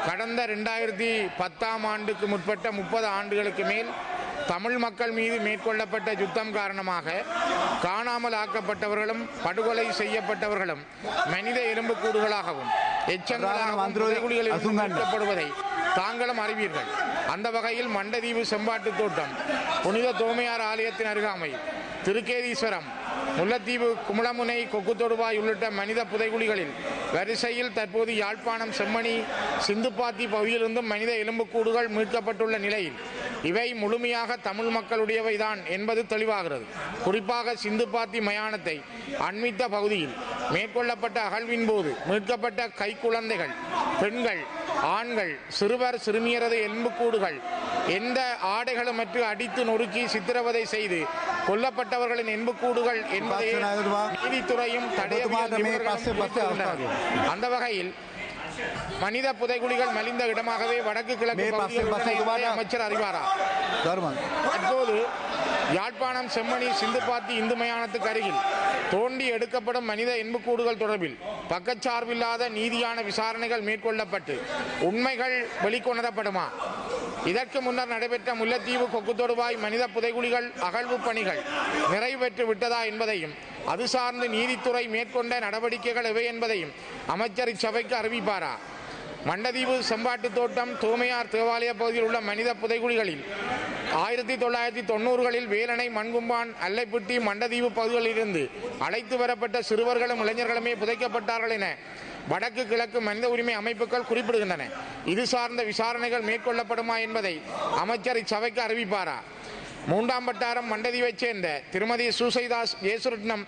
கடந்த 2010ஆம் ஆண்டுக்கு முற்பட்ட 30 ஆண்டுகளுக்கு மேல் தமிழ் மக்கள் மீது மேற்கொள்ளப்பட்ட யுத்தம் காரணமாக காணாமல் ஆக்கப்பட்டவர்களும் படுகொலை செய்யப்பட்டவர்களும் மனித எலும்புக்கூடுகளாகவும் எச்சங்களாகவும் புதைகுழிகளில் மீட்கப்படுவதை தாங்களும் அறிவீர்கள். அந்த வகையில் மண்டதீவு செம்பாட்டு தோட்டம், புனித தோமையார் ஆலயத்தின் அருகாமை, திருக்கேதீஸ்வரம், முல்லைத்தீவு, குமுளமுனை, கொக்குத்தொடுவாய் உள்ளிட்ட மனித புதைகுழிகளில் வரிசையில் தற்போது யாழ்ப்பாணம் செம்மணி, சிந்துப்பாத்தி பகுதியிலிருந்தும் மனித எலும்புக்கூடுகள் மீட்கப்பட்டுள்ள நிலையில் இவை முழுமையாக தமிழ் மக்களுடையவைதான் என்பது தெளிவாகிறது. குறிப்பாக சிந்துப்பாத்தி மயானத்தை அண்மித்த பகுதியில் மேற்கொள்ளப்பட்ட அகழ்வின் போது மீட்கப்பட்ட கைக்குழந்தைகள், பெண்கள், ஆண்கள், சிறுவர், சிறுமியரது எலும்புக்கூடுகள் எந்த ஆடைகளுமற்று அடித்து நொறுக்கி சித்திரவதை செய்து கொல்லப்பட்டவர்களின் எலும்புக்கூடுகள் என்பதை நீதித்துறையும் அந்த வகையில் மனித புதைகுழிகள் மலிந்த இடமாகவே வடக்கு கிழக்கு பகுதியில் அமைச்சர் அறிவாரா? தற்போது யாழ்ப்பாணம் செம்மணி சிந்துப்பாத்தி இந்து மயானத்துக்கு அருகில் தோண்டி எடுக்கப்படும் மனித எலும்புக்கூடுகள் தொடர்பில் பக்கச்சார்பில்லாத நீதியான விசாரணைகள் மேற்கொள்ளப்பட்டு உண்மைகள் வெளிக்கொணரப்படுமா? இதற்கு முன்னர் நடைபெற்ற முல்லைத்தீவு, கொக்குத்தொடுவாய் மனித புதைகுழிகள் அகழ்வு பணிகள் நிறைவேற்று விட்டதா என்பதையும் அது சார்ந்து நீதித்துறை மேற்கொண்ட நடவடிக்கைகள் எவை என்பதையும் அமைச்சர் இச்சபைக்கு அறிவிப்பாரா? மண்டதீவு செம்பாட்டு தோட்டம், தோமையார் தேவாலய பகுதியில் உள்ள மனித புதைகுழிகளில் 1990களில் வேலணை, மண்கும்பான், அல்லைப்பட்டி, மண்டதீவு பகுதிகளிலிருந்து அழைத்து வரப்பட்ட சிறுவர்களும் இளைஞர்களுமே புதைக்கப்பட்டார்கள் என வடக்கு கிழக்கு மனித உரிமை அமைப்புகள் குறிப்பிடுகின்றன. இது சார்ந்த விசாரணைகள் மேற்கொள்ளப்படுமா என்பதை அமைச்சர் இச்சபைக்கு அறிவிப்பாரா? 3ஆம் வட்டாரம் மண்டதீவைச் சேர்ந்த திருமதி சூசைதாஸ் ஜேசுரட்னம்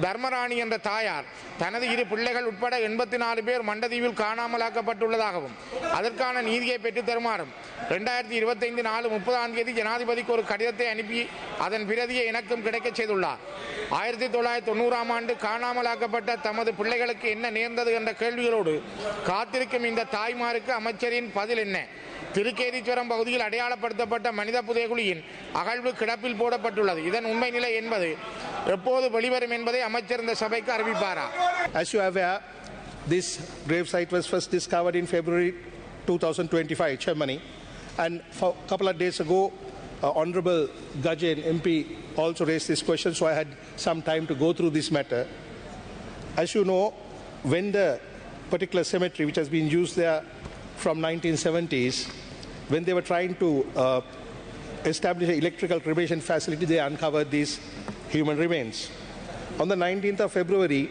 தர்மராணி என்ற தாயார் தனது 2 பிள்ளைகள் உட்பட 84 பேர் மண்டதீவில் காணாமலாக்கப்பட்டுள்ளதாகவும் அதற்கான நீதியை பெற்றுத் தருமாறும் 2025 நாலு 30ஆம் தேதி ஜனாதிபதிக்கு ஒரு கடிதத்தை அனுப்பி அதன் பிரதியை எனக்கும் கிடைக்கச் செய்துள்ளார். 1990ஆம் ஆண்டு காணாமலாக்கப்பட்ட தமது பிள்ளைகளுக்கு என்ன நேர்ந்தது என்ற கேள்விகளோடு காத்திருக்கும் இந்த தாய்மாருக்கு அமைச்சரின் பதில் என்ன? திருக்கேதீஸ்வரம் பகுதியில் அடையாளப்படுத்தப்பட்ட மனித புதைகுழியின் அகழ்வு கிடப்பில் போடப்பட்டுள்ளது. இதன் உண்மை நிலை என்பது எப்போது வெளிவரும் என்பதை அமைச்சர் இந்த சபைக்கு அறிவிப்பாரா? As you are aware, this grave site was first discovered in February 2025, Germany, and a couple of days ago, Honorable Gajen MP also raised this question, so I had some time to go through this matter. As you know, when the particular cemetery which has been used there from 1970s, when they were trying to establish an electrical cremation facility, they uncovered these human remains. On the 19th of February,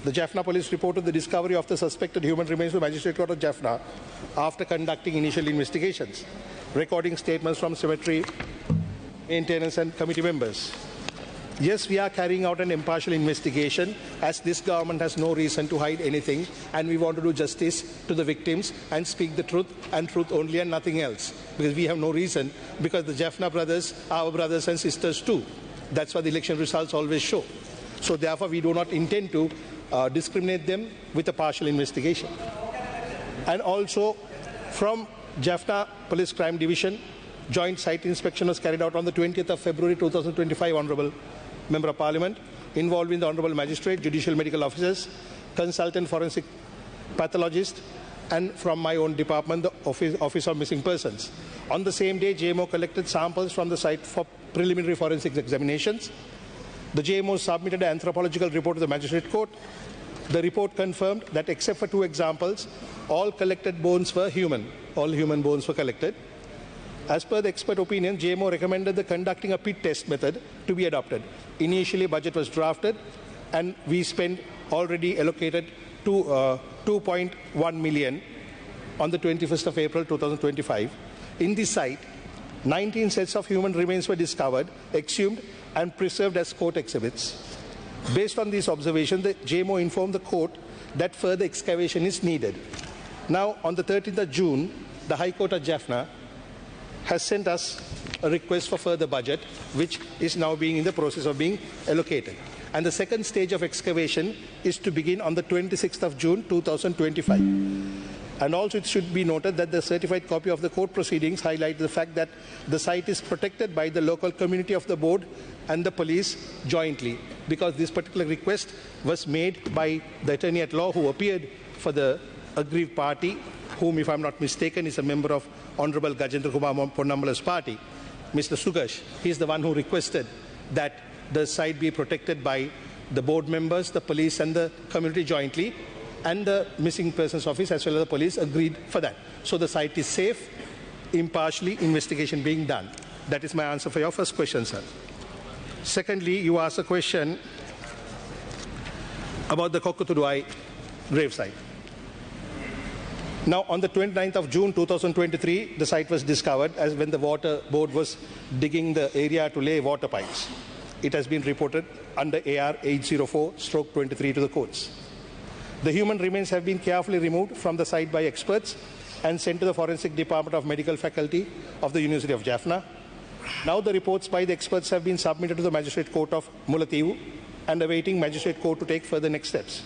the Jaffna police reported the discovery of the suspected human remains to the Magistrate Court of Jaffna after conducting initial investigations, recording statements from cemetery maintenance and committee members. Yes, we are carrying out an impartial investigation, as this government has no reason to hide anything, and we want to do justice to the victims and speak the truth and truth only and nothing else, because we have no reason, because the Jaffna brothers are our brothers and sisters too. That's what the election results always show. So therefore we do not intend to discriminate them with a partial investigation. And also from Jaffna Police Crime Division, joint site inspection was carried out on the 20th of February 2025, Honourable Member of Parliament, involving the Honourable Magistrate, Judicial Medical Officers, Consultant Forensic Pathologist, and from my own department, the Office of Missing Persons. On the same day, JMO collected samples from the site for preliminary forensic examinations. The JMO submitted an anthropological report to the Magistrate Court. The report confirmed that except for 2 examples, all collected bones were human. All human bones were collected. As per the expert opinion, JMO recommended the conducting a pit test method to be adopted. Initially, budget was drafted, and we spent already allocated to 2.1 million on the 21st of April 2025. In this site, 19 sets of human remains were discovered, exhumed, and preserved as court exhibits. Based on these observations, the JMO informed the court that further excavation is needed. Now, on the 13th of June, the High Court of Jaffna has sent us a request for further budget, which is now being in the process of being allocated. And the second stage of excavation is to begin on the 26th of June 2025. And also it should be noted that the certified copy of the court proceedings highlights the fact that the site is protected by the local community of the board and the police jointly, because this particular request was made by the attorney at law who appeared for the aggrieved party, whom, if I'm not mistaken, is a member of Honorable Gajendra Kumar Ponnambala's party, Mr. Sugash. He's the one who requested that the site be protected by the board members, the police and the community jointly, and the missing persons office as well as the police agreed for that. So the site is safe, impartially investigation being done. That is my answer for your first question, sir. Secondly, you asked a question about the Kokkotuduai gravesite. Now, on the 29th of June 2023, the site was discovered as when the water board was digging the area to lay water pipes. It has been reported under AR 804/23 to the courts. The human remains have been carefully removed from the site by experts and sent to the Forensic Department of Medical Faculty of the University of Jaffna. Now the reports by the experts have been submitted to the Magistrate Court of Mullaitivu and awaiting Magistrate Court to take further next steps.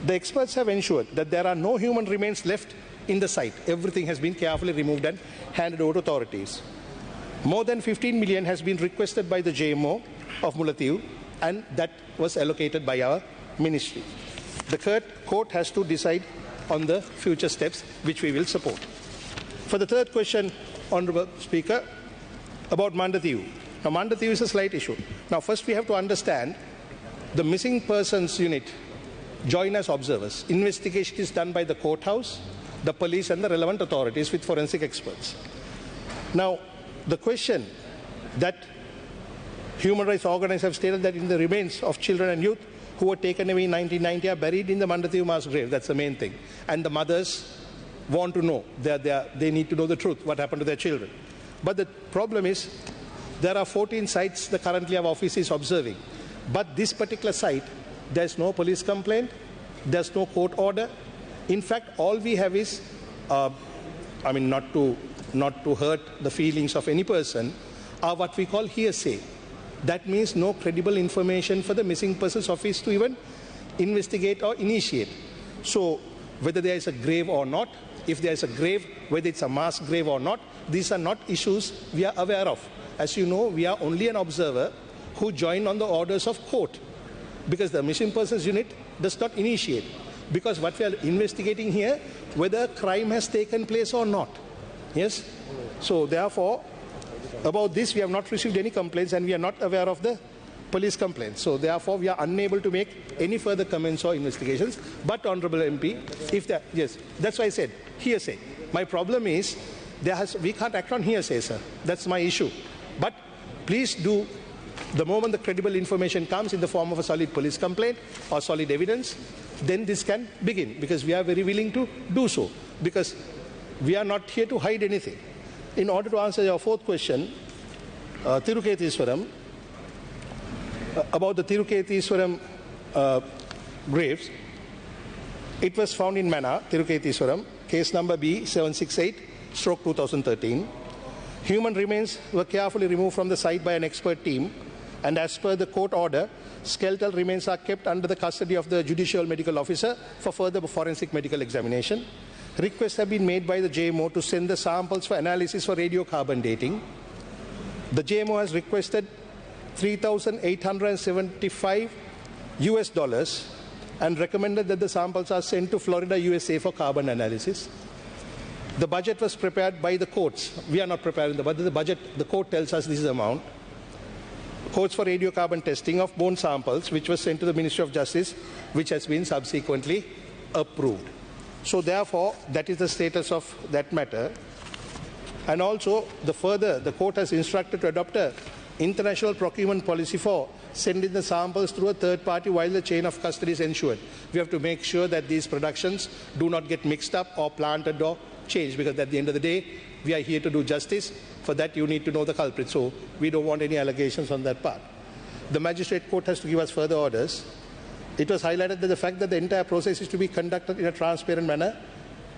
The experts have ensured that there are no human remains left in the site. Everything has been carefully removed and handed over to authorities. More than 15 million has been requested by the JMO of Mullaitivu, and that was allocated by our ministry. The court has to decide on the future steps, which we will support. For the third question, Honourable Speaker, about Mandathivu. Now, Mandathivu is a slight issue. Now, first we have to understand the missing persons unit join as observers. Investigation is done by the courthouse, the police and the relevant authorities with forensic experts. Now, the question that human rights organizers have stated that in the remains of children and youth who were taken away in 1990 are buried in the Mandathivu mass grave. That's the main thing. And the mothers want to know, they need to know the truth, what happened to their children. But the problem is, there are 14 sites that currently our office is observing. But this particular site, there's no police complaint, there's no court order. In fact, all we have is, not to hurt the feelings of any person, are what we call hearsay. That means no credible information for the missing persons office to even investigate or initiate. So whether there is a grave or not, if there is a grave, whether it's a mass grave or not, these are not issues we are aware of. As you know, we are only an observer who join on the orders of court, because the missing persons unit does not initiate. Because what we are investigating here, whether a crime has taken place or not. Yes? So therefore, about this we have not received any complaints and we are not aware of the police complaints. So therefore we are unable to make any further comments or investigations. But Honourable MP, if there, yes, that's why I said hearsay. My problem is we can't act on hearsay, sir. That's my issue. But please do, the moment the credible information comes in the form of a solid police complaint or solid evidence, then this can begin, because we are very willing to do so, because we are not here to hide anything. In order to answer your fourth question, Tirukethiswaram, about the Tirukethiswaram graves, it was found in Mana, Tirukethiswaram, case number B768/2013. Human remains were carefully removed from the site by an expert team, and as per the court order, skeletal remains are kept under the custody of the judicial medical officer for further forensic medical examination. Requests have been made by the JMO to send the samples for analysis for radiocarbon dating. The JMO has requested $3,875 and recommended that the samples are sent to Florida, USA for carbon analysis. The budget was prepared by the courts. We are not preparing the budget. The budget, the court tells us this is the amount. Courts for radiocarbon testing of bone samples, which was sent to the Ministry of Justice, which has been subsequently approved. So therefore, that is the status of that matter. And also, the court has instructed to adopt an international procurement policy for sending the samples through a third party while the chain of custody is ensured. We have to make sure that these productions do not get mixed up or planted or changed, because at the end of the day, we are here to do justice. For that, you need to know the culprit. So we don't want any allegations on that part. The magistrate court has to give us further orders. It was highlighted that the fact that the entire process is to be conducted in a transparent manner,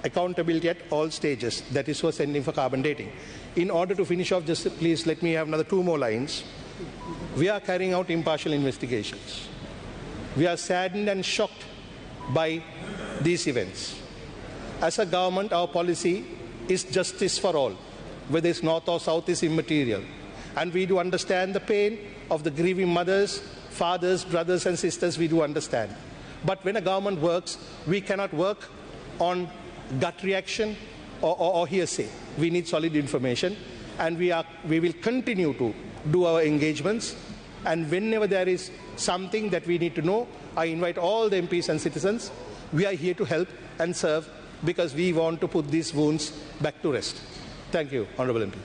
accountability at all stages. That is for sending for carbon dating. In order to finish off, just please let me have another 2 more lines. We are carrying out impartial investigations. We are saddened and shocked by these events. As a government, our policy is justice for all. Whether it's north or south is immaterial. And we do understand the pain of the grieving mothers, fathers, brothers and sisters, we do understand. But when a government works, we cannot work on gut reaction or hearsay. We need solid information, and we will continue to do our engagements. And whenever there is something that we need to know, I invite all the MPs and citizens. We are here to help and serve because we want to put these wounds back to rest. Thank you, Honourable MP.